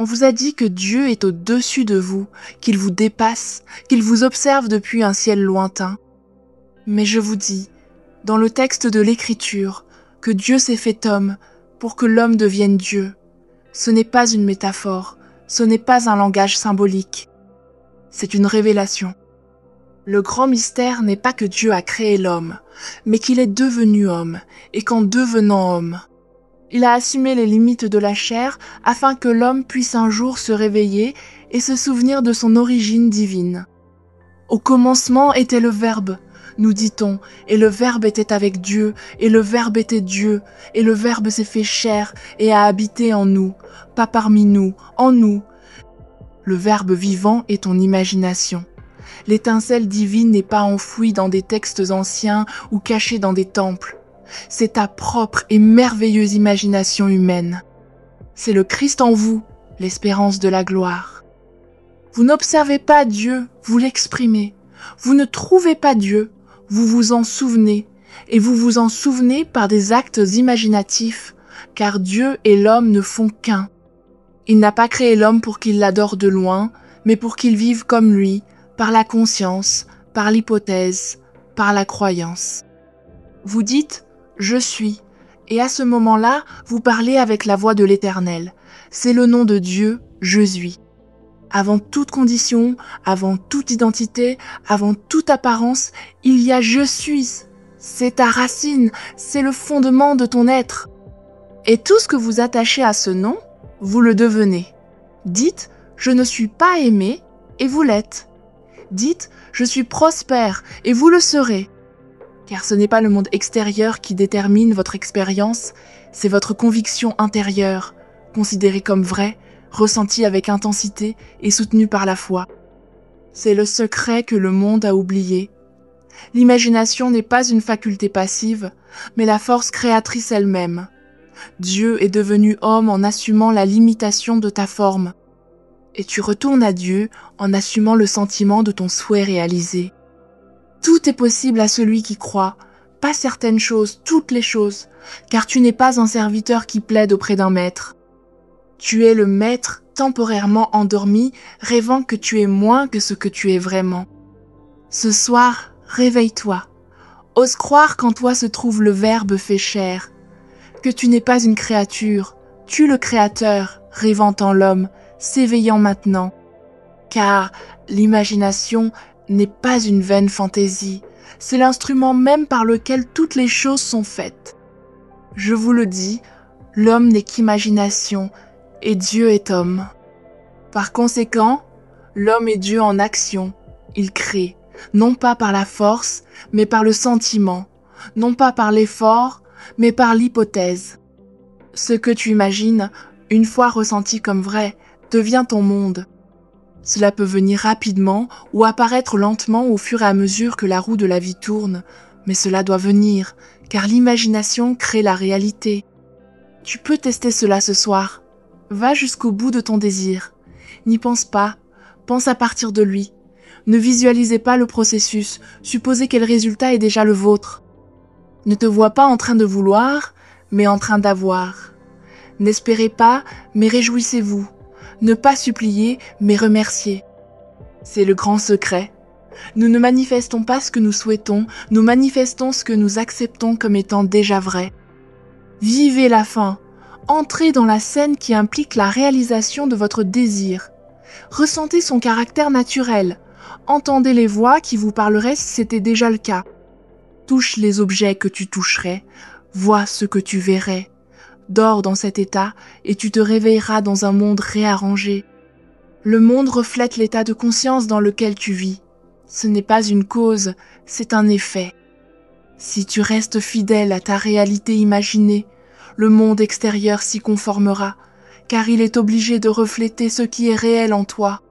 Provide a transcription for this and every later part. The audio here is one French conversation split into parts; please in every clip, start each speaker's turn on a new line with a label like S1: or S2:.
S1: On vous a dit que Dieu est au-dessus de vous, qu'il vous dépasse, qu'il vous observe depuis un ciel lointain. Mais je vous dis, dans le texte de l'Écriture, que Dieu s'est fait homme pour que l'homme devienne Dieu. Ce n'est pas une métaphore, ce n'est pas un langage symbolique. C'est une révélation. Le grand mystère n'est pas que Dieu a créé l'homme, mais qu'il est devenu homme, et qu'en devenant homme, il a assumé les limites de la chair afin que l'homme puisse un jour se réveiller et se souvenir de son origine divine. Au commencement était le Verbe, nous dit-on, et le Verbe était avec Dieu, et le Verbe était Dieu, et le Verbe s'est fait chair et a habité en nous, pas parmi nous, en nous. Le Verbe vivant est ton imagination. L'étincelle divine n'est pas enfouie dans des textes anciens ou cachée dans des temples. C'est ta propre et merveilleuse imagination humaine. C'est le Christ en vous, l'espérance de la gloire. Vous n'observez pas Dieu, vous l'exprimez. Vous ne trouvez pas Dieu, vous vous en souvenez. Et vous vous en souvenez par des actes imaginatifs, car Dieu et l'homme ne font qu'un. Il n'a pas créé l'homme pour qu'il l'adore de loin, mais pour qu'il vive comme lui, par la conscience, par l'hypothèse, par la croyance. Vous dites « Je suis », et à ce moment-là, vous parlez avec la voix de l'Éternel. C'est le nom de Dieu, je suis. Avant toute condition, avant toute identité, avant toute apparence, il y a « je suis ». C'est ta racine, c'est le fondement de ton être. Et tout ce que vous attachez à ce nom, vous le devenez. Dites « je ne suis pas aimé » et vous l'êtes. Dites « je suis prospère » et vous le serez. Car ce n'est pas le monde extérieur qui détermine votre expérience, c'est votre conviction intérieure, considérée comme vraie, ressentie avec intensité et soutenue par la foi. C'est le secret que le monde a oublié. L'imagination n'est pas une faculté passive, mais la force créatrice elle-même. Dieu est devenu homme en assumant la limitation de ta forme. Et tu retournes à Dieu en assumant le sentiment de ton souhait réalisé. Tout est possible à celui qui croit, pas certaines choses, toutes les choses, car tu n'es pas un serviteur qui plaide auprès d'un maître. Tu es le maître temporairement endormi, rêvant que tu es moins que ce que tu es vraiment. Ce soir, réveille-toi. Ose croire qu'en toi se trouve le Verbe fait chair, que tu n'es pas une créature, tu le Créateur, rêvant en l'homme, s'éveillant maintenant. Car l'imagination n'est pas une vaine fantaisie, c'est l'instrument même par lequel toutes les choses sont faites. Je vous le dis, l'homme n'est qu'imagination, et Dieu est homme. Par conséquent, l'homme est Dieu en action, il crée, non pas par la force, mais par le sentiment, non pas par l'effort, mais par l'hypothèse. Ce que tu imagines, une fois ressenti comme vrai, devient ton monde. Cela peut venir rapidement ou apparaître lentement au fur et à mesure que la roue de la vie tourne, mais cela doit venir, car l'imagination crée la réalité. Tu peux tester cela ce soir. Va jusqu'au bout de ton désir. N'y pense pas, pense à partir de lui. Ne visualisez pas le processus, supposez quel résultat est déjà le vôtre. Ne te vois pas en train de vouloir, mais en train d'avoir. N'espérez pas, mais réjouissez-vous. Ne pas supplier, mais remercier. C'est le grand secret. Nous ne manifestons pas ce que nous souhaitons, nous manifestons ce que nous acceptons comme étant déjà vrai. Vivez la fin. Entrez dans la scène qui implique la réalisation de votre désir. Ressentez son caractère naturel. Entendez les voix qui vous parleraient si c'était déjà le cas. Touche les objets que tu toucherais. Vois ce que tu verrais. Dors dans cet état et tu te réveilleras dans un monde réarrangé. Le monde reflète l'état de conscience dans lequel tu vis. Ce n'est pas une cause, c'est un effet. Si tu restes fidèle à ta réalité imaginée, le monde extérieur s'y conformera, car il est obligé de refléter ce qui est réel en toi.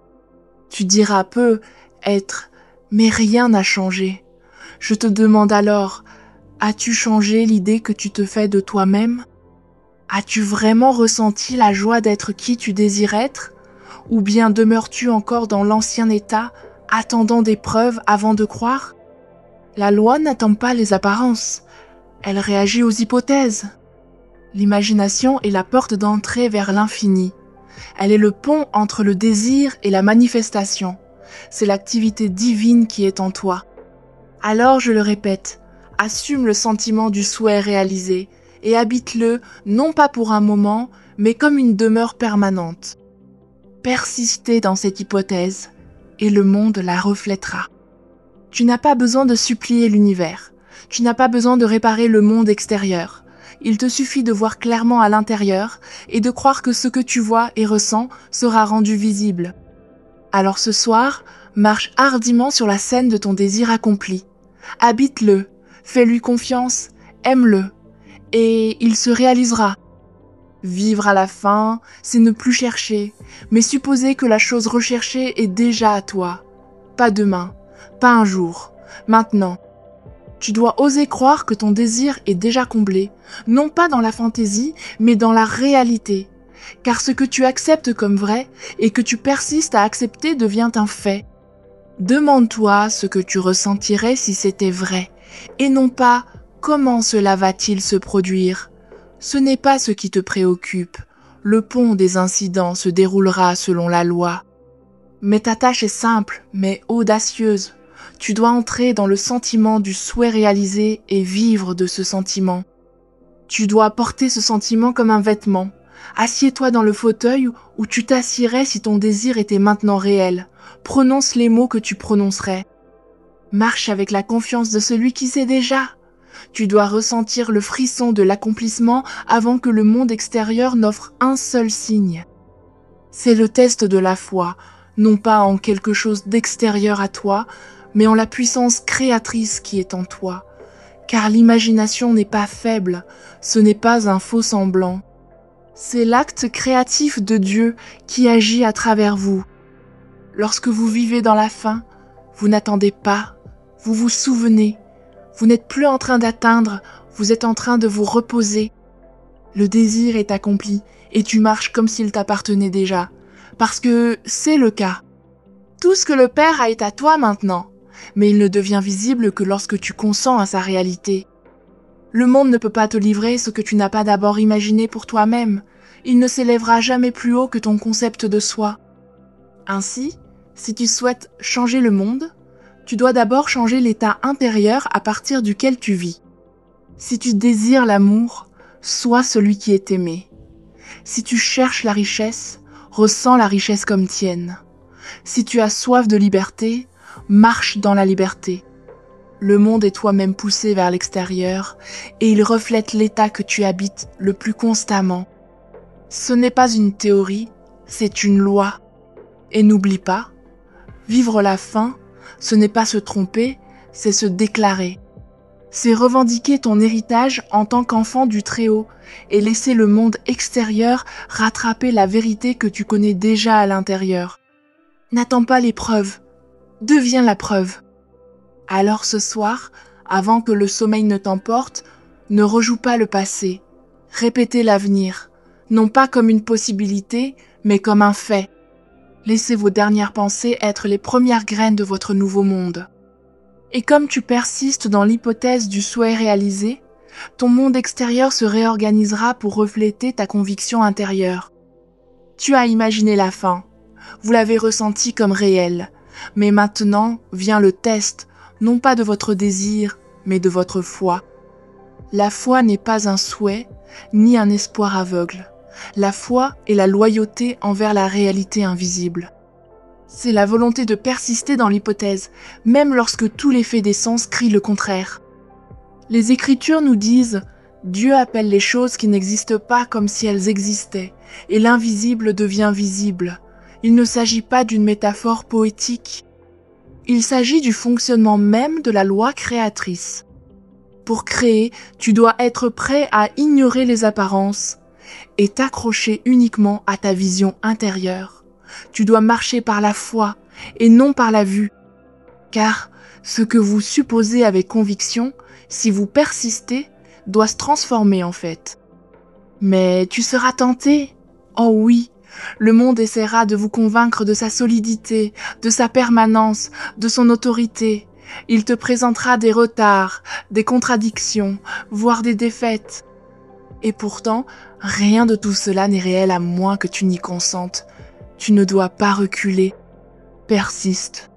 S1: Tu diras peu être, mais rien n'a changé. Je te demande alors, as-tu changé l'idée que tu te fais de toi-même ? As-tu vraiment ressenti la joie d'être qui tu désires être ? Ou bien demeures-tu encore dans l'ancien état, attendant des preuves avant de croire ? La loi n'attend pas les apparences, elle réagit aux hypothèses. L'imagination est la porte d'entrée vers l'infini. Elle est le pont entre le désir et la manifestation. C'est l'activité divine qui est en toi. Alors, je le répète, assume le sentiment du souhait réalisé et habite-le non pas pour un moment, mais comme une demeure permanente. Persistez dans cette hypothèse et le monde la reflètera. Tu n'as pas besoin de supplier l'univers. Tu n'as pas besoin de réparer le monde extérieur. Il te suffit de voir clairement à l'intérieur et de croire que ce que tu vois et ressens sera rendu visible. Alors ce soir, marche hardiment sur la scène de ton désir accompli. Habite-le, fais-lui confiance, aime-le, et il se réalisera. Vivre à la fin, c'est ne plus chercher, mais supposer que la chose recherchée est déjà à toi. Pas demain, pas un jour, maintenant. Tu dois oser croire que ton désir est déjà comblé, non pas dans la fantaisie, mais dans la réalité. Car ce que tu acceptes comme vrai et que tu persistes à accepter devient un fait. Demande-toi ce que tu ressentirais si c'était vrai, et non pas comment cela va-t-il se produire. Ce n'est pas ce qui te préoccupe. Le pont des incidents se déroulera selon la loi. Mais ta tâche est simple, mais audacieuse. Tu dois entrer dans le sentiment du souhait réalisé et vivre de ce sentiment. Tu dois porter ce sentiment comme un vêtement. Assieds-toi dans le fauteuil où tu t'assierais si ton désir était maintenant réel. Prononce les mots que tu prononcerais. Marche avec la confiance de celui qui sait déjà. Tu dois ressentir le frisson de l'accomplissement avant que le monde extérieur n'offre un seul signe. C'est le test de la foi, non pas en quelque chose d'extérieur à toi, mais en la puissance créatrice qui est en toi. Car l'imagination n'est pas faible, ce n'est pas un faux semblant. C'est l'acte créatif de Dieu qui agit à travers vous. Lorsque vous vivez dans la faim, vous n'attendez pas, vous vous souvenez. Vous n'êtes plus en train d'atteindre, vous êtes en train de vous reposer. Le désir est accompli et tu marches comme s'il t'appartenait déjà, parce que c'est le cas. Tout ce que le Père a est à toi maintenant, mais il ne devient visible que lorsque tu consens à sa réalité. Le monde ne peut pas te livrer ce que tu n'as pas d'abord imaginé pour toi-même. Il ne s'élèvera jamais plus haut que ton concept de soi. Ainsi, si tu souhaites changer le monde, tu dois d'abord changer l'état intérieur à partir duquel tu vis. Si tu désires l'amour, sois celui qui est aimé. Si tu cherches la richesse, ressens la richesse comme tienne. Si tu as soif de liberté, marche dans la liberté. Le monde est toi-même poussé vers l'extérieur et il reflète l'état que tu habites le plus constamment. Ce n'est pas une théorie, c'est une loi. Et n'oublie pas, vivre la faim, ce n'est pas se tromper, c'est se déclarer. C'est revendiquer ton héritage en tant qu'enfant du Très-Haut et laisser le monde extérieur rattraper la vérité que tu connais déjà à l'intérieur. N'attends pas les preuves, deviens la preuve. Alors ce soir, avant que le sommeil ne t'emporte, ne rejoue pas le passé. Répétez l'avenir, non pas comme une possibilité, mais comme un fait. Laissez vos dernières pensées être les premières graines de votre nouveau monde. Et comme tu persistes dans l'hypothèse du souhait réalisé, ton monde extérieur se réorganisera pour refléter ta conviction intérieure. Tu as imaginé la fin, vous l'avez ressenti comme réel, mais maintenant vient le test, non pas de votre désir, mais de votre foi. La foi n'est pas un souhait, ni un espoir aveugle. La foi est la loyauté envers la réalité invisible. C'est la volonté de persister dans l'hypothèse, même lorsque tous les faits des sens crient le contraire. Les Écritures nous disent « Dieu appelle les choses qui n'existent pas comme si elles existaient, et l'invisible devient visible ». Il ne s'agit pas d'une métaphore poétique. Il s'agit du fonctionnement même de la loi créatrice. Pour créer, tu dois être prêt à ignorer les apparences et t'accrocher uniquement à ta vision intérieure. Tu dois marcher par la foi et non par la vue. Car ce que vous supposez avec conviction, si vous persistez, doit se transformer en fait. Mais tu seras tenté. Oh oui, le monde essaiera de vous convaincre de sa solidité, de sa permanence, de son autorité. Il te présentera des retards, des contradictions, voire des défaites. Et pourtant, rien de tout cela n'est réel à moins que tu n'y consentes. Tu ne dois pas reculer. Persiste.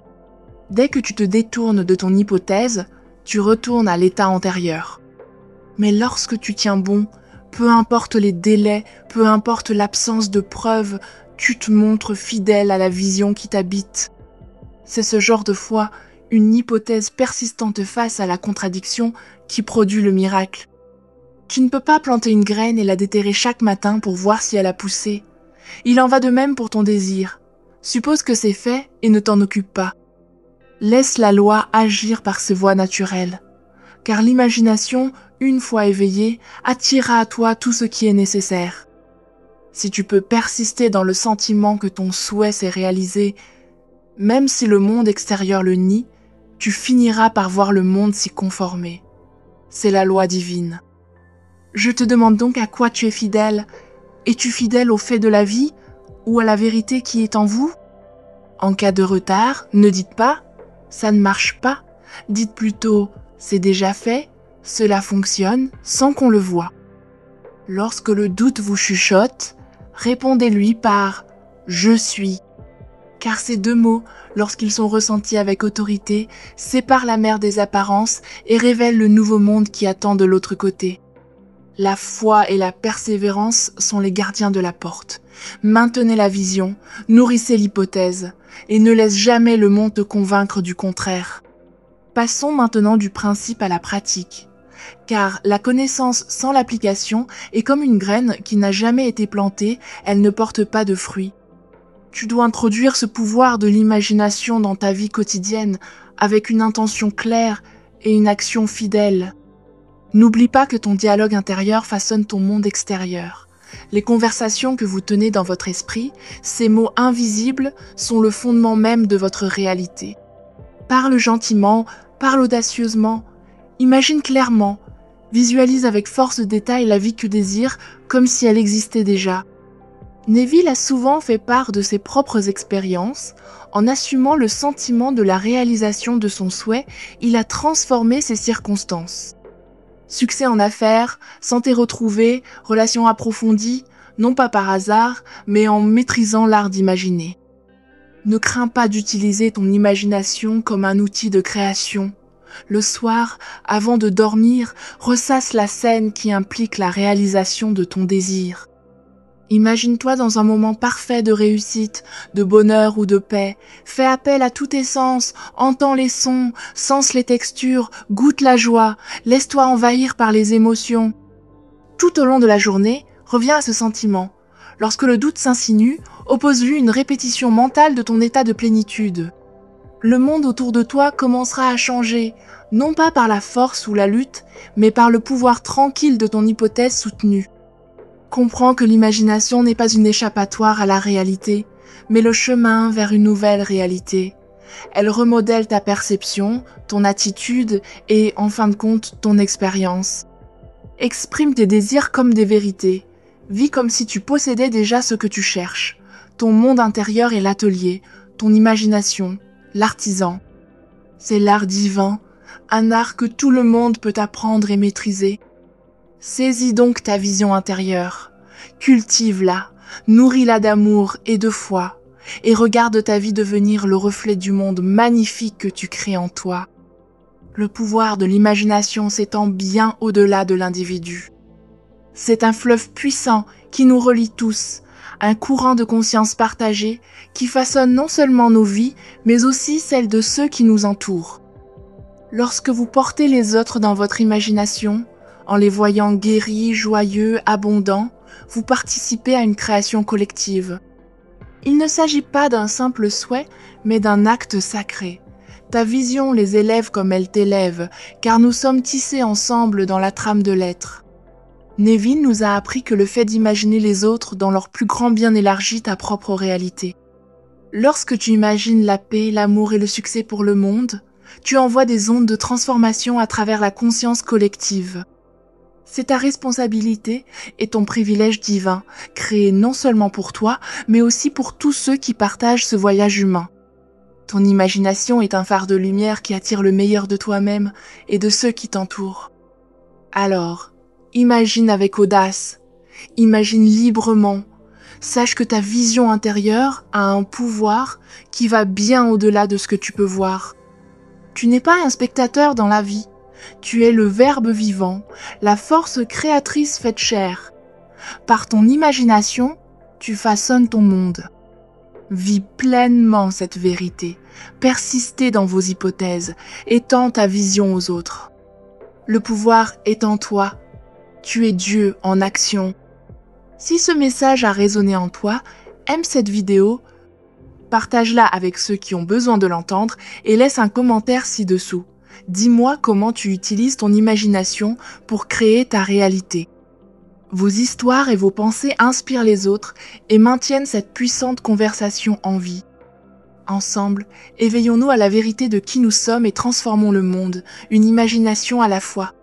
S1: Dès que tu te détournes de ton hypothèse, tu retournes à l'état antérieur. Mais lorsque tu tiens bon, peu importe les délais, peu importe l'absence de preuves, tu te montres fidèle à la vision qui t'habite. C'est ce genre de foi, une hypothèse persistante face à la contradiction, qui produit le miracle. Tu ne peux pas planter une graine et la déterrer chaque matin pour voir si elle a poussé. Il en va de même pour ton désir. Suppose que c'est fait et ne t'en occupe pas. Laisse la loi agir par ses voies naturelles. Car l'imagination, une fois éveillée, attirera à toi tout ce qui est nécessaire. Si tu peux persister dans le sentiment que ton souhait s'est réalisé, même si le monde extérieur le nie, tu finiras par voir le monde s'y conformer. C'est la loi divine. Je te demande donc à quoi tu es fidèle. Es-tu fidèle au fait de la vie ou à la vérité qui est en vous? En cas de retard, ne dites pas « ça ne marche pas ». Dites plutôt « c'est déjà fait ». Cela fonctionne sans qu'on le voie. Lorsque le doute vous chuchote, répondez-lui par « je suis ». Car ces deux mots, lorsqu'ils sont ressentis avec autorité, séparent la mer des apparences et révèlent le nouveau monde qui attend de l'autre côté. La foi et la persévérance sont les gardiens de la porte. Maintenez la vision, nourrissez l'hypothèse, et ne laisse jamais le monde te convaincre du contraire. Passons maintenant du principe à la pratique. Car la connaissance sans l'application est comme une graine qui n'a jamais été plantée, elle ne porte pas de fruits. Tu dois introduire ce pouvoir de l'imagination dans ta vie quotidienne avec une intention claire et une action fidèle. N'oublie pas que ton dialogue intérieur façonne ton monde extérieur. Les conversations que vous tenez dans votre esprit, ces mots invisibles, sont le fondement même de votre réalité. Parle gentiment, parle audacieusement, imagine clairement, visualise avec force de détail la vie que tu désires comme si elle existait déjà. Neville a souvent fait part de ses propres expériences. En assumant le sentiment de la réalisation de son souhait, il a transformé ses circonstances. Succès en affaires, santé retrouvée, relations approfondies, non pas par hasard, mais en maîtrisant l'art d'imaginer. Ne crains pas d'utiliser ton imagination comme un outil de création. Le soir, avant de dormir, ressasse la scène qui implique la réalisation de ton désir. Imagine-toi dans un moment parfait de réussite, de bonheur ou de paix. Fais appel à tous tes sens, entends les sons, sens les textures, goûte la joie, laisse-toi envahir par les émotions. Tout au long de la journée, reviens à ce sentiment. Lorsque le doute s'insinue, oppose-lui une répétition mentale de ton état de plénitude. Le monde autour de toi commencera à changer, non pas par la force ou la lutte, mais par le pouvoir tranquille de ton hypothèse soutenue. Comprends que l'imagination n'est pas une échappatoire à la réalité, mais le chemin vers une nouvelle réalité. Elle remodèle ta perception, ton attitude et, en fin de compte, ton expérience. Exprime tes désirs comme des vérités. Vis comme si tu possédais déjà ce que tu cherches. Ton monde intérieur est l'atelier, ton imagination, l'artisan. C'est l'art divin, un art que tout le monde peut apprendre et maîtriser. Saisis donc ta vision intérieure, cultive-la, nourris-la d'amour et de foi, et regarde ta vie devenir le reflet du monde magnifique que tu crées en toi. Le pouvoir de l'imagination s'étend bien au-delà de l'individu. C'est un fleuve puissant qui nous relie tous, un courant de conscience partagé qui façonne non seulement nos vies, mais aussi celles de ceux qui nous entourent. Lorsque vous portez les autres dans votre imagination, en les voyant guéris, joyeux, abondants, vous participez à une création collective. Il ne s'agit pas d'un simple souhait, mais d'un acte sacré. Ta vision les élève comme elle t'élève, car nous sommes tissés ensemble dans la trame de l'être. Neville nous a appris que le fait d'imaginer les autres dans leur plus grand bien élargit ta propre réalité. Lorsque tu imagines la paix, l'amour et le succès pour le monde, tu envoies des ondes de transformation à travers la conscience collective. C'est ta responsabilité et ton privilège divin, créé non seulement pour toi, mais aussi pour tous ceux qui partagent ce voyage humain. Ton imagination est un phare de lumière qui attire le meilleur de toi-même et de ceux qui t'entourent. Alors, Imagine avec audace. Imagine librement. Sache que ta vision intérieure a un pouvoir qui va bien au-delà de ce que tu peux voir. Tu n'es pas un spectateur dans la vie. Tu es le Verbe vivant, la force créatrice faite chair. Par ton imagination, tu façonnes ton monde. Vis pleinement cette vérité, persistez dans vos hypothèses, étends ta vision aux autres. Le pouvoir est en toi. Tu es Dieu en action. Si ce message a résonné en toi, aime cette vidéo, partage-la avec ceux qui ont besoin de l'entendre et laisse un commentaire ci-dessous. Dis-moi comment tu utilises ton imagination pour créer ta réalité. Vos histoires et vos pensées inspirent les autres et maintiennent cette puissante conversation en vie. Ensemble, éveillons-nous à la vérité de qui nous sommes et transformons le monde, une imagination à la fois.